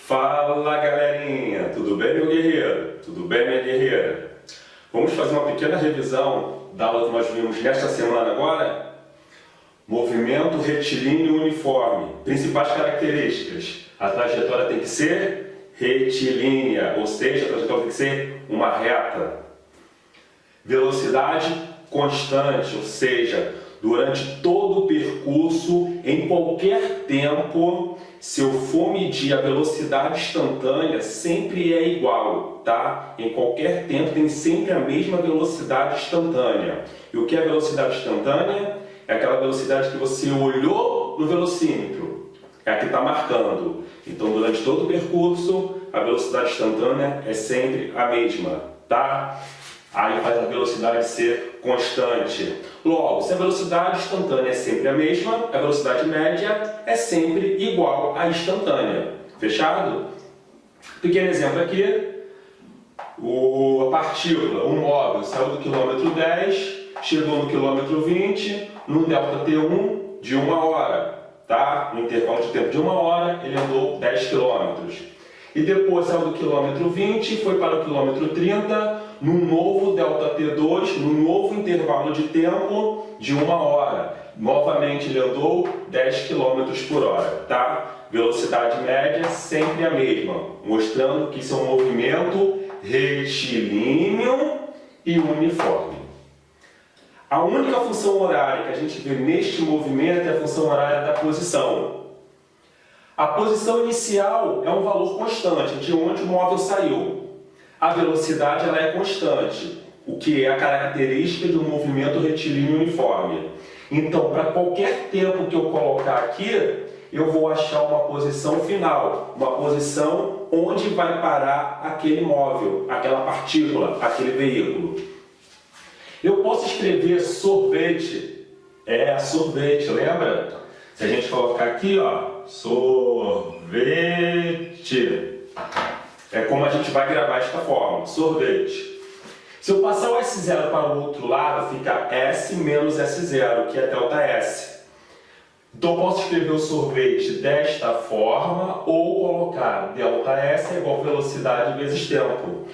Fala galerinha, tudo bem meu guerreiro? Tudo bem minha guerreira? Vamos fazer uma pequena revisão da aula que nós vimos nesta semana agora? Movimento retilíneo uniforme. Principais características. A trajetória tem que ser retilínea, ou seja, a trajetória tem que ser uma reta. Velocidade constante, ou seja, durante todo o percurso, em qualquer tempo, se eu for medir a velocidade instantânea, sempre é igual, tá? Em qualquer tempo tem sempre a mesma velocidade instantânea. E o que é velocidade instantânea? É aquela velocidade que você olhou no velocímetro, é a que está marcando. Então, durante todo o percurso, a velocidade instantânea é sempre a mesma, tá? Aí faz a velocidade ser constante. Logo, se a velocidade instantânea é sempre a mesma, a velocidade média é sempre igual à instantânea. Fechado? Pequeno exemplo aqui. A partícula, um móvel, saiu do quilômetro 10, chegou no quilômetro 20, num delta T1 de 1 hora. Tá? No intervalo de tempo de 1 hora, ele andou 10 quilômetros. E depois saiu do quilômetro 20, foi para o quilômetro 30, num novo ΔT2, num novo intervalo de tempo de 1 hora. Novamente ele andou 10 km por hora, tá? Velocidade média sempre a mesma, mostrando que isso é um movimento retilíneo e uniforme. A única função horária que a gente vê neste movimento é a função horária da posição. A posição inicial é um valor constante, de onde o móvel saiu. A velocidade ela é constante, o que é a característica de um movimento retilíneo uniforme. Então, para qualquer tempo que eu colocar aqui, eu vou achar uma posição final, uma posição onde vai parar aquele móvel, aquela partícula, aquele veículo. Eu posso escrever sorvete, sorvete, lembra? Se a gente colocar aqui, ó, sorvete, é como a gente vai gravar esta forma, sorvete. Se eu passar o S0 para o outro lado, fica S menos S0, que é ΔS. Então eu posso escrever o sorvete desta forma, ou colocar ΔS é igual a velocidade vezes tempo.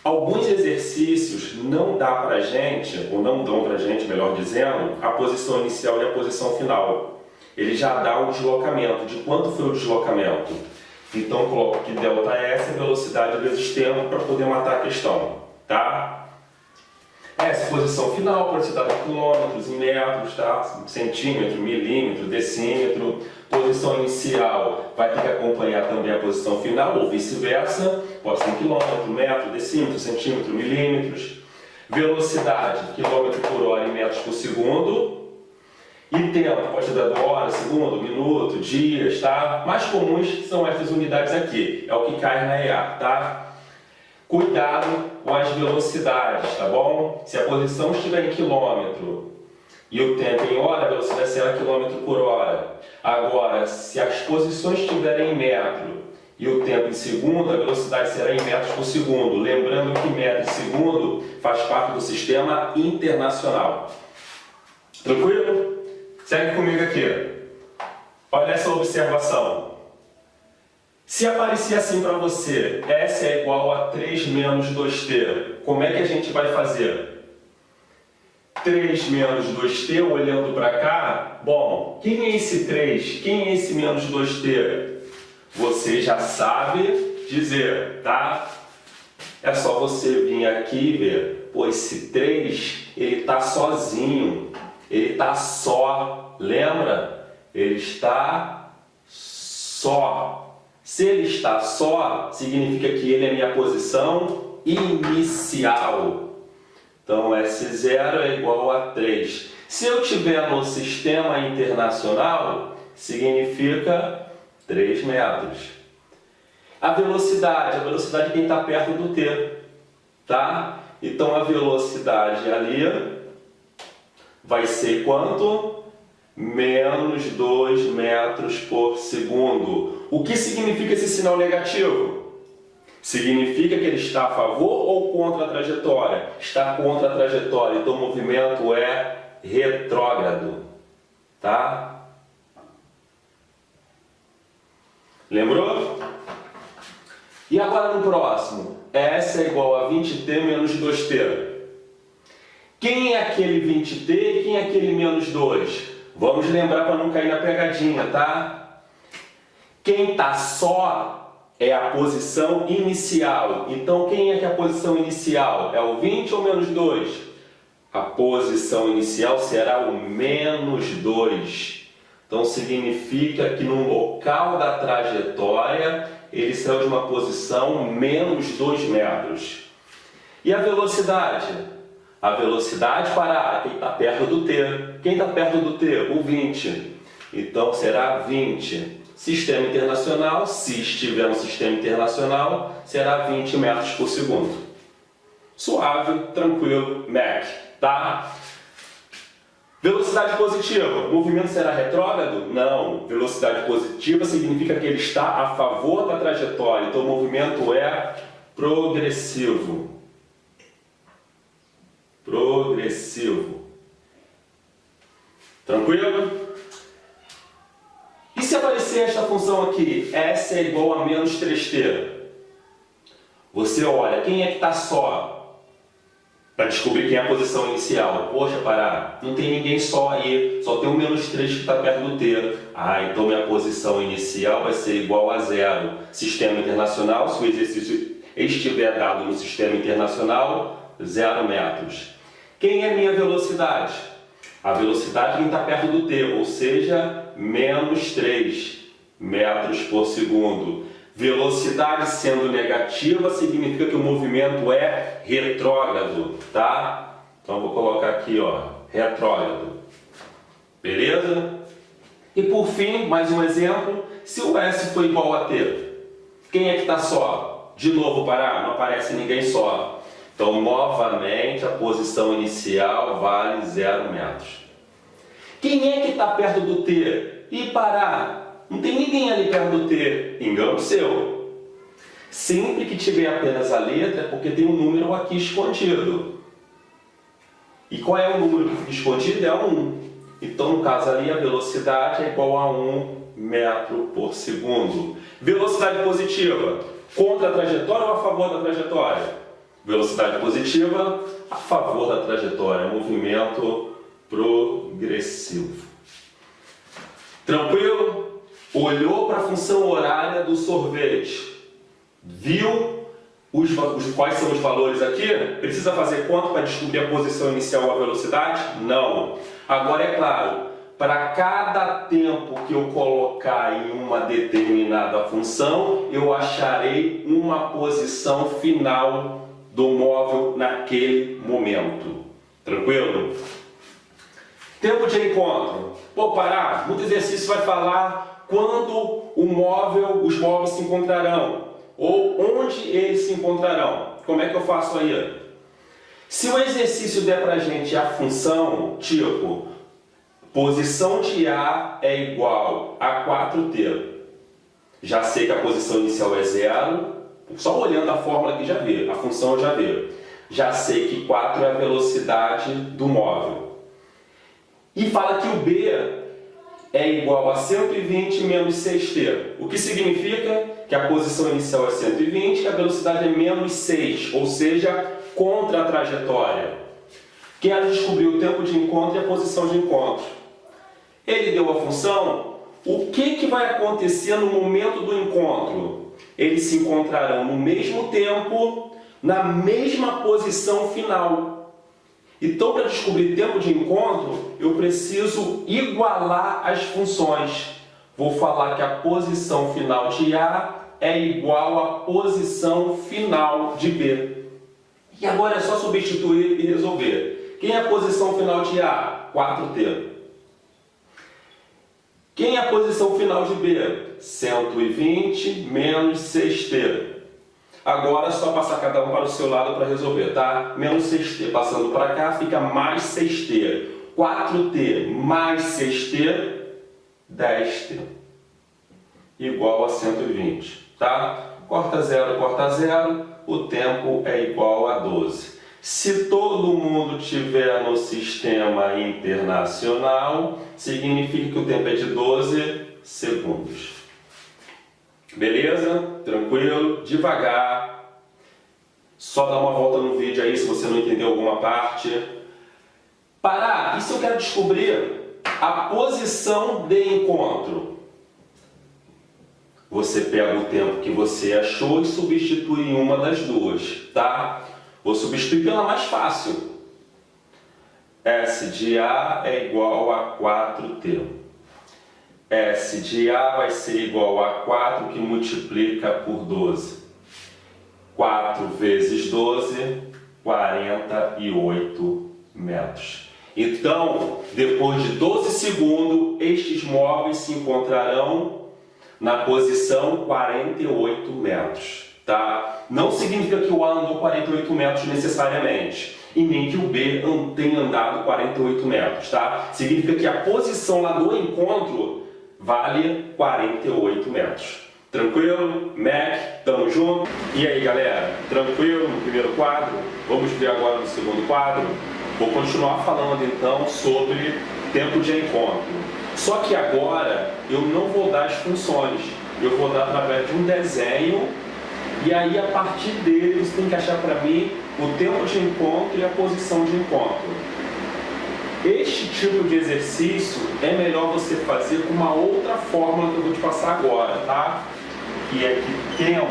Alguns exercícios não dá pra gente, ou não dão pra gente, melhor dizendo, a posição inicial e a posição final. Ele já dá o deslocamento, de quanto foi o deslocamento. Então eu coloco aqui ΔS é velocidade vezes tempo para poder matar a questão, tá? Essa posição final pode ser dada em quilômetros, em metros, tá? Centímetro, milímetro, decímetro. Posição inicial vai ter que acompanhar também a posição final, ou vice-versa. Pode ser em quilômetro, metro, decímetro, centímetro, milímetros. Velocidade, quilômetro por hora em metros por segundo. E tempo, pode ser dado hora, segundo, minuto, dias, tá? Mais comuns são essas unidades aqui, é o que cai na EA, tá? Cuidado com as velocidades, tá bom? Se a posição estiver em quilômetro e o tempo em hora, a velocidade será quilômetro por hora. Agora, se as posições estiverem em metro e o tempo em segundo, a velocidade será em metros por segundo. Lembrando que metro e segundo faz parte do sistema internacional. Tranquilo? Segue comigo aqui. Olha essa observação. Se aparecer assim para você, S é igual a 3 menos 2t, como é que a gente vai fazer? 3 menos 2t, olhando para cá, bom, quem é esse 3? Quem é esse menos 2t? Você já sabe dizer, tá? É só você vir aqui e ver, pô, esse 3, ele está sozinho. Ele está só, lembra? Ele está só. Se ele está só, significa que ele é minha posição inicial. Então, S0 é igual a 3. Se eu tiver no sistema internacional, significa 3 metros. A velocidade de quem está perto do T. Tá? Então, a velocidade ali vai ser quanto? Menos 2 metros por segundo. O que significa esse sinal negativo? Significa que ele está a favor ou contra a trajetória? Está contra a trajetória, então o movimento é retrógrado. Tá? Lembrou? E agora no próximo, S é igual a 20t menos 2t. Quem é aquele 20t e quem é aquele menos 2? Vamos lembrar para não cair na pegadinha, tá? Quem está só é a posição inicial. Então, quem é que é a posição inicial? É o 20 ou menos 2? A posição inicial será o menos 2. Então, significa que no local da trajetória, ele saiu de uma posição menos 2 metros. E a velocidade? A velocidade para quem está perto do t. Quem está perto do t? O 20. Então, será 20. Sistema internacional, se estiver no sistema internacional, será 20 metros por segundo. Suave, tranquilo, Mach, tá? Velocidade positiva, o movimento será retrógrado? Não. Velocidade positiva significa que ele está a favor da trajetória, então o movimento é progressivo. Progressivo. Tranquilo? E se aparecer esta função aqui, S é igual a menos 3t? Você olha, quem é que está só? Para descobrir quem é a posição inicial. Poxa, Pará, não tem ninguém só aí, só tem o menos 3 que está perto do t. Ah, então minha posição inicial vai ser igual a 0. Sistema internacional, se o exercício estiver dado no sistema internacional, 0 metros. Quem é minha velocidade? A velocidade é quem está perto do t, ou seja, menos 3 metros por segundo. Velocidade sendo negativa significa que o movimento é retrógrado, tá? Então vou colocar aqui, ó, retrógrado. Beleza? E por fim, mais um exemplo, se o S for igual a t, quem é que está só? De novo, Pará, não aparece ninguém só. Então, novamente, a posição inicial vale 0 metros. Quem é que está perto do t? E Pará, não tem ninguém ali perto do t. Engano seu. Sempre que tiver apenas a letra é porque tem um número aqui escondido. E qual é o número que fica escondido? É 1. Então, no caso ali, a velocidade é igual a 1 metro por segundo. Velocidade positiva, contra a trajetória ou a favor da trajetória? Velocidade positiva, a favor da trajetória. Movimento progressivo. Tranquilo? Olhou para a função horária do sorvete. Viu quais são os valores aqui? Precisa fazer conta para descobrir a posição inicial ou a velocidade? Não. Agora é claro, para cada tempo que eu colocar em uma determinada função, eu acharei uma posição final do móvel naquele momento. Tranquilo? Tempo de encontro. Pô, Pará, muito exercício vai falar quando os móveis se encontrarão ou onde eles se encontrarão. Como é que eu faço aí? Se o exercício der pra gente a função, tipo, posição de A é igual a 4t. Já sei que a posição inicial é 0. Só olhando a fórmula aqui já vê, a função eu já vê. Já sei que 4 é a velocidade do móvel. E fala que o B é igual a 120 menos 6t. O que significa que a posição inicial é 120 e a velocidade é menos 6, ou seja, contra a trajetória. Quero descobrir o tempo de encontro e a posição de encontro. Ele deu a função, o que vai acontecer no momento do encontro? Eles se encontrarão no mesmo tempo, na mesma posição final. Então, para descobrir tempo de encontro, eu preciso igualar as funções. Vou falar que a posição final de A é igual à posição final de B. E agora é só substituir e resolver. Quem é a posição final de A? 4t. Quem é a posição final de B? 120 menos 6t. Agora é só passar cada um para o seu lado para resolver, tá? Menos 6t passando para cá fica mais 6t. 4t mais 6t, 10t. Igual a 120, tá? Corta 0, o tempo é igual a 12. Se todo mundo estiver no sistema internacional, significa que o tempo é de 12 segundos. Beleza? Tranquilo? Devagar. Só dá uma volta no vídeo aí se você não entendeu alguma parte. Parar. E se eu quero descobrir a posição de encontro? Você pega o tempo que você achou e substitui em uma das duas, tá? Vou substituir pela mais fácil. S de A é igual a 4T. S de A vai ser igual a 4 que multiplica por 12. 4 vezes 12, 48 metros. Então, depois de 12 segundos, estes móveis se encontrarão na posição 48 metros. Tá? Não significa que o A andou 48 metros necessariamente, e nem que o B tenha andado 48 metros. Tá? Significa que a posição lá do encontro vale 48 metros. Tranquilo? Mac, tamo junto? E aí galera, tranquilo no primeiro quadro? Vamos ver agora no segundo quadro? Vou continuar falando então sobre tempo de encontro. Só que agora eu não vou dar as funções, eu vou dar através de um desenho, e aí a partir dele você tem que achar para mim o tempo de encontro e a posição de encontro. Este tipo de exercício é melhor você fazer com uma outra fórmula que eu vou te passar agora, tá? Que é que tempo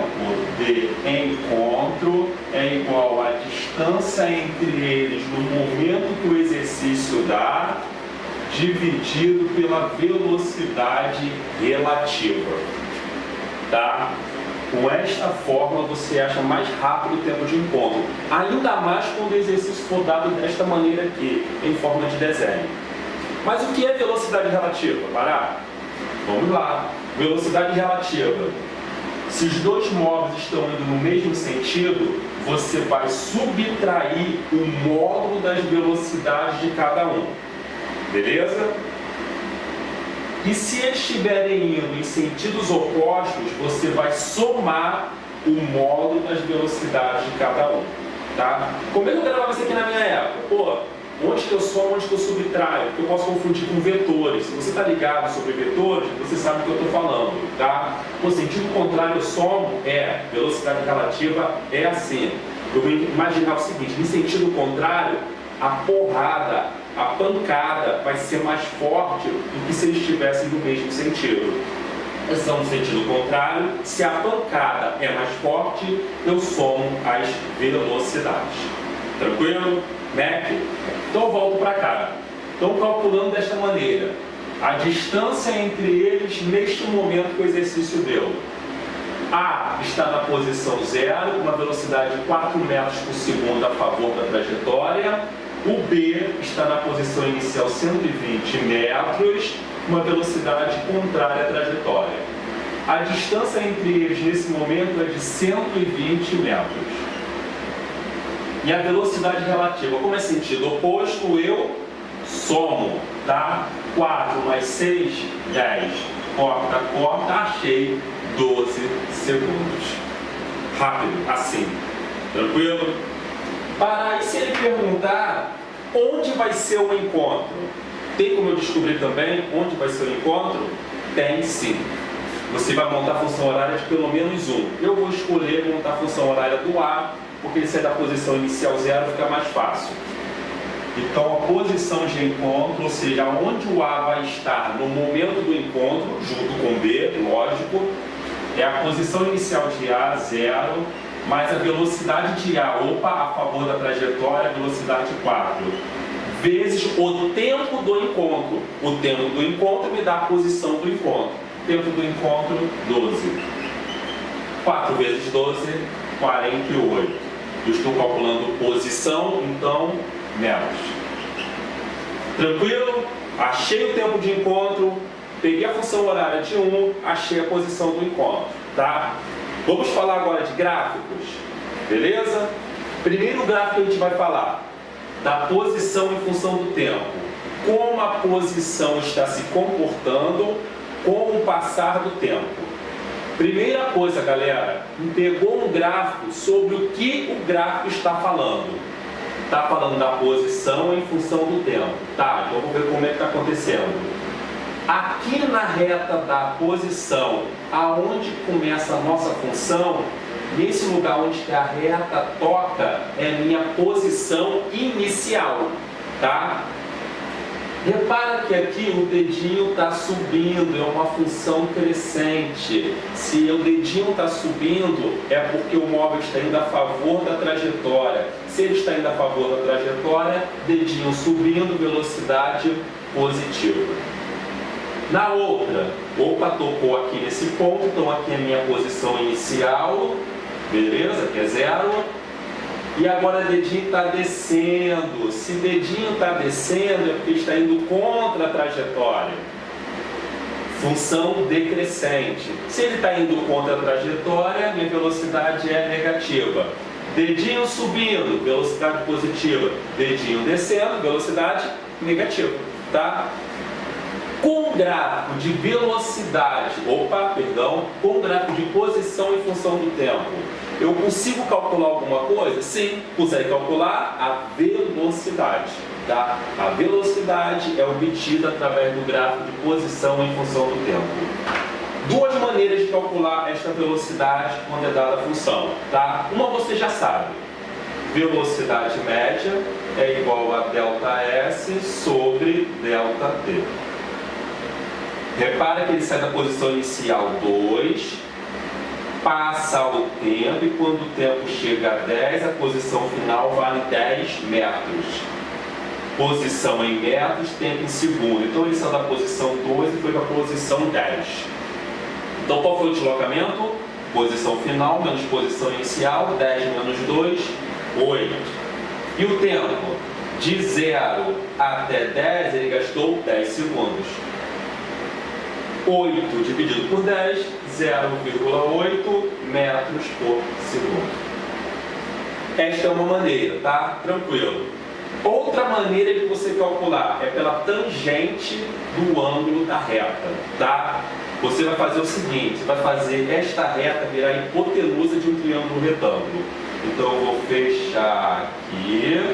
de encontro é igual à distância entre eles no momento que o exercício dá, dividido pela velocidade relativa, tá? Com esta fórmula você acha mais rápido o tempo de encontro, ainda mais quando o exercício for dado desta maneira aqui, em forma de desenho. Mas o que é velocidade relativa? Parar? Vamos lá. Velocidade relativa. Se os dois móveis estão indo no mesmo sentido, você vai subtrair o módulo das velocidades de cada um. Beleza? E se eles estiverem indo em sentidos opostos, você vai somar o módulo das velocidades de cada um. Tá? Como é que eu gravava isso aqui na minha época? Pô, onde que eu somo, onde que eu subtraio? Porque eu posso confundir com vetores. Se você está ligado sobre vetores, você sabe o que eu estou falando. Tá? No sentido contrário, eu somo, velocidade relativa é assim. Eu vou imaginar o seguinte, em sentido contrário, a porrada, a pancada vai ser mais forte do que se eles estivessem no mesmo sentido. São no sentido contrário, se a pancada é mais forte, eu somo as velocidades. Tranquilo? Mac? Então eu volto para cá. Então calculando desta maneira, a distância entre eles neste momento que o exercício deu. A está na posição 0, uma velocidade de 4 metros por segundo a favor da trajetória. O B está na posição inicial 120 metros, uma velocidade contrária à trajetória. A distância entre eles nesse momento é de 120 metros. E a velocidade relativa, como é sentido oposto, eu somo, tá? 4 mais 6, 10. Corta, corta, achei 12 segundos. Rápido, assim. Tranquilo? Parar, e se ele perguntar onde vai ser o encontro? Tem como eu descobrir também onde vai ser o encontro? Tem sim. Você vai montar a função horária de pelo menos um. Eu vou escolher montar a função horária do A, porque ele sai da posição inicial 0, fica mais fácil. Então a posição de encontro, ou seja, onde o A vai estar no momento do encontro, junto com o B, lógico, é a posição inicial de A, 0, mais a velocidade de A, a favor da trajetória, velocidade 4, vezes o tempo do encontro. O tempo do encontro me dá a posição do encontro. Tempo do encontro, 12. 4 vezes 12, 48. Eu estou calculando posição, então, metros. Tranquilo? Achei o tempo de encontro, peguei a função horária de 1, achei a posição do encontro. Tá? Vamos falar agora de gráficos, beleza? Primeiro gráfico que a gente vai falar da posição em função do tempo. Como a posição está se comportando com o passar do tempo. Primeira coisa, galera, pegou um gráfico sobre o que o gráfico está falando. Está falando da posição em função do tempo. Tá, então vamos ver como é que está acontecendo. Aqui na reta da posição, aonde começa a nossa função, nesse lugar onde a reta toca, é minha posição inicial, tá? Repara que aqui o dedinho está subindo, é uma função crescente. Se o dedinho está subindo, é porque o móvel está indo a favor da trajetória. Se ele está indo a favor da trajetória, dedinho subindo, velocidade positiva. Na outra, opa, tocou aqui nesse ponto, então aqui é a minha posição inicial, beleza? Que é 0. E agora o dedinho está descendo. Se o dedinho está descendo, é porque está indo contra a trajetória. Função decrescente. Se ele está indo contra a trajetória, minha velocidade é negativa. Dedinho subindo, velocidade positiva. Dedinho descendo, velocidade negativa. Tá? Com gráfico de velocidade, com gráfico de posição em função do tempo, eu consigo calcular alguma coisa? Sim, consegue calcular a velocidade. Tá? A velocidade é obtida através do gráfico de posição em função do tempo. Duas maneiras de calcular esta velocidade quando é dada a função. Tá? Uma você já sabe. Velocidade média é igual a ΔS sobre ΔT. Repara que ele sai da posição inicial 2, passa o tempo e quando o tempo chega a 10, a posição final vale 10 metros. Posição em metros, tempo em segundo. Então ele saiu da posição 2 e foi para a posição 10. Então qual foi o deslocamento? Posição final menos posição inicial, 10 menos 2, 8. E o tempo? De 0 até 10 ele gastou 10 segundos. 8 dividido por 10, 0,8 metros por segundo. Esta é uma maneira, tá? Tranquilo. Outra maneira de você calcular é pela tangente do ângulo da reta, tá? Você vai fazer o seguinte, vai fazer esta reta virar a hipotenusa de um triângulo retângulo. Então eu vou fechar aqui,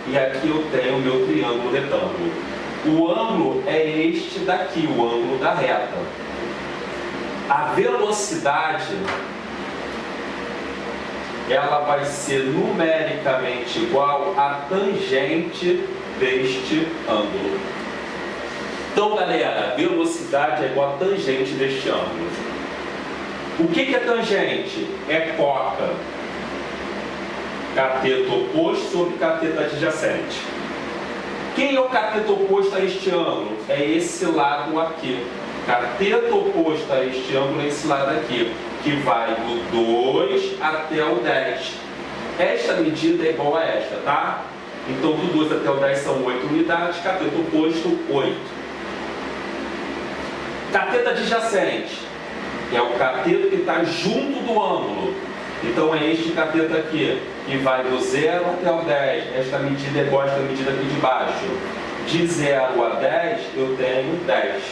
e aqui eu tenho o meu triângulo retângulo. O ângulo é este daqui, o ângulo da reta. A velocidade, ela vai ser numericamente igual à tangente deste ângulo. Então, galera, velocidade é igual à tangente deste ângulo. O que é tangente? É coca. Cateto oposto sobre cateto adjacente. Quem é o cateto oposto a este ângulo? É esse lado aqui. Cateto oposto a este ângulo é esse lado aqui, que vai do 2 até o 10. Esta medida é igual a esta, tá? Então, do 2 até o 10 são 8 unidades, cateto oposto, 8. Cateto adjacente é o cateto que está junto do ângulo. Então é este cateto aqui, que vai do 0 até o 10. Esta medida é igual a esta medida aqui de baixo. De 0 a 10, eu tenho 10.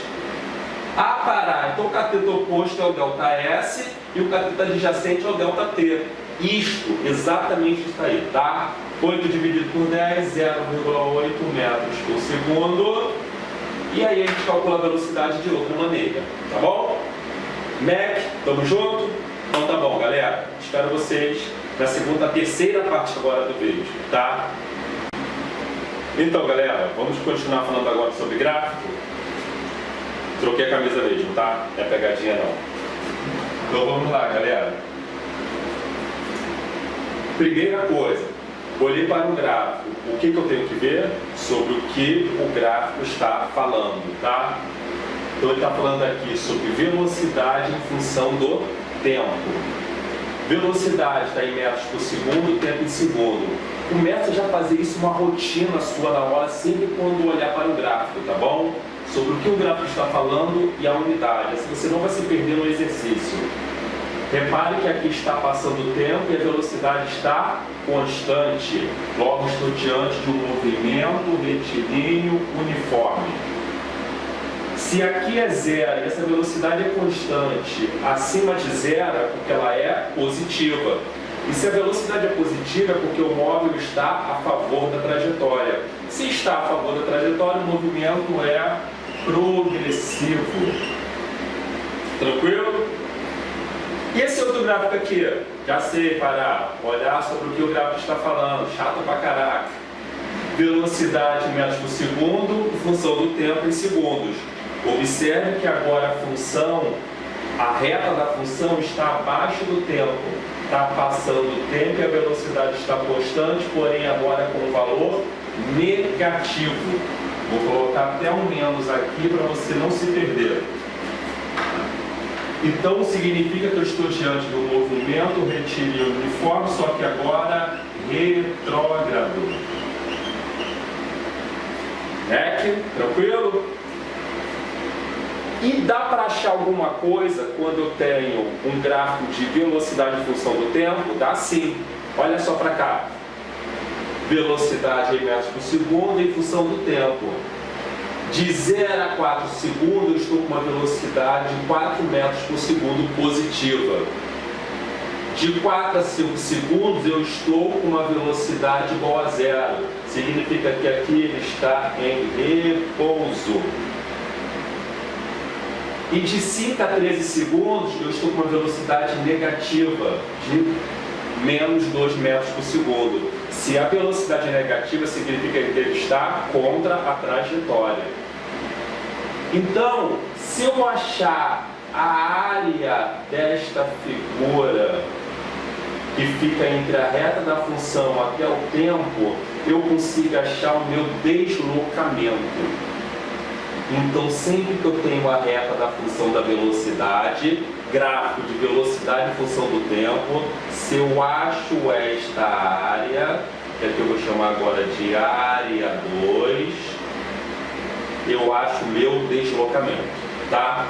A parar, então o cateto oposto é o ΔS e o cateto adjacente é o ΔT. Isto, exatamente isso aí, tá? 8 dividido por 10, 0,8 metros por segundo. E aí a gente calcula a velocidade de outra maneira, tá bom? Mac, tamo junto? Então tá bom, galera. Espero vocês na terceira parte agora do vídeo, tá? Então, galera, vamos continuar falando agora sobre gráfico. Troquei a camisa mesmo, tá? Não é pegadinha não. Então vamos lá, galera. Primeira coisa, olhei para o gráfico. O que eu tenho que ver? Sobre o que o gráfico está falando, tá? Então ele está falando aqui sobre velocidade em função do tempo. Velocidade está em metros por segundo, tempo em segundo. Começa já a fazer isso uma rotina sua na hora, sempre quando olhar para o gráfico, tá bom? Sobre o que o gráfico está falando e a unidade. Assim você não vai se perder no exercício. Repare que aqui está passando o tempo e a velocidade está constante. Logo estou diante de um movimento retilíneo uniforme. Se aqui é 0 e essa velocidade é constante, acima de 0 é porque ela é positiva. E se a velocidade é positiva, é porque o móvel está a favor da trajetória. Se está a favor da trajetória, o movimento é progressivo. Tranquilo? E esse outro gráfico aqui? Já sei, parar, olhar sobre o que o gráfico está falando. Chato pra caraca. Velocidade em metros por segundo, função do tempo em segundos. Observe que agora a reta da função está abaixo do tempo. Está passando o tempo e a velocidade está constante, porém agora com um valor negativo. Vou colocar até um menos aqui para você não se perder. Então significa que eu estou diante do movimento retilíneo uniforme, só que agora retrógrado. Tranquilo? E dá para achar alguma coisa quando eu tenho um gráfico de velocidade em função do tempo? Dá sim. Olha só para cá. Velocidade em metros por segundo em função do tempo. De 0 a 4 segundos, eu estou com uma velocidade de 4 metros por segundo positiva. De 4 a 5 segundos, eu estou com uma velocidade igual a 0. Significa que aqui ele está em repouso. E de 5 a 13 segundos, eu estou com uma velocidade negativa de menos 2 metros por segundo. Se a velocidade é negativa, significa que ele está contra a trajetória. Então, se eu achar a área desta figura, que fica entre a reta da função até o tempo, eu consigo achar o meu deslocamento. Então, sempre que eu tenho a reta da função da velocidade, gráfico de velocidade em função do tempo, se eu acho esta área, que aqui eu vou chamar agora de área 2, eu acho o meu deslocamento, tá?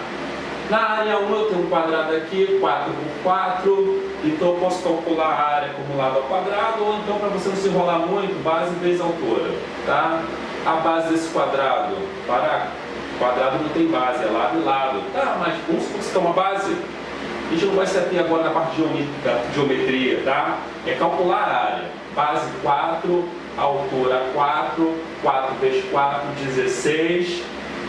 Na área 1 eu tenho um quadrado aqui, 4 por 4, então eu posso calcular a área como lado ao quadrado, ou então, para você não se enrolar muito, base vezes altura, tá? A base desse quadrado, quadrado não tem base, é lado e lado. Tá, mas vamos supor que você tem uma base. A gente não vai se ater agora na parte de geometria, tá? É calcular a área. Base 4, altura 4, 4 vezes 4, 16.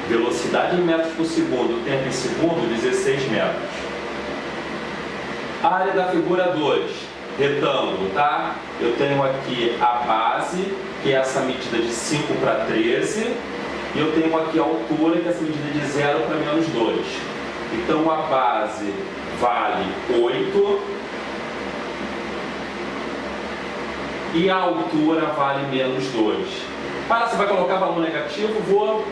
Velocidade em metros por segundo, tempo em segundo, 16 metros. Área da figura 2, retângulo, tá? Eu tenho aqui a base, que é essa medida de 5 para 13. E eu tenho aqui a altura, que é essa medida de 0 para menos 2. Então a base vale 8 e a altura vale menos 2. Você vai colocar valor negativo? Vou,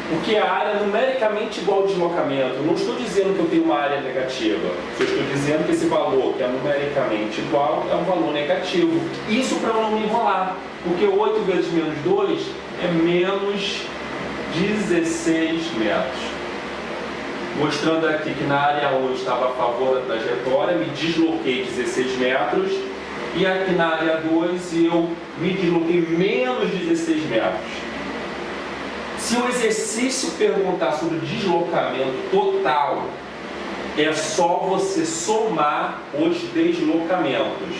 porque a área é numericamente igual ao deslocamento. Eu não estou dizendo que eu tenho uma área negativa. Eu estou dizendo que esse valor, que é numericamente igual, é um valor negativo. Isso para eu não me enrolar, porque 8 vezes menos 2 é menos 16 metros. Mostrando aqui que na área 1 eu estava a favor da trajetória, me desloquei 16 metros. E aqui na área 2 eu me desloquei menos 16 metros. Se o exercício perguntar sobre deslocamento total, é só você somar os deslocamentos.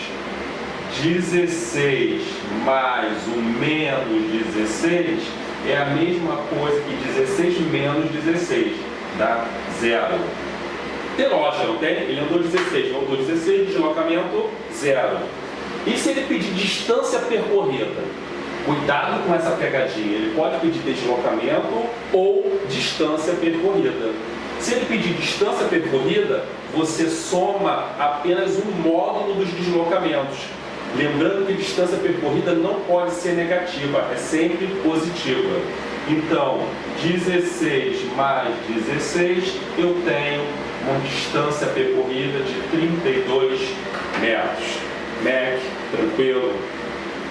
16 mais o menos 16 é a mesma coisa que 16 menos 16, dá 0. Tem lógica, não tem? Ele andou 16, voltou 16, deslocamento 0. E se ele pedir distância percorrida? Cuidado com essa pegadinha, ele pode pedir deslocamento ou distância percorrida. Se ele pedir distância percorrida, você soma apenas um módulo dos deslocamentos. Lembrando que distância percorrida não pode ser negativa, é sempre positiva. Então, 16 mais 16, eu tenho uma distância percorrida de 32 metros. Tranquilo?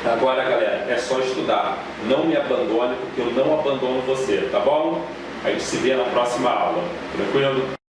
Agora, galera, é só estudar. Não me abandone, porque eu não abandono você, tá bom? A gente se vê na próxima aula. Tranquilo?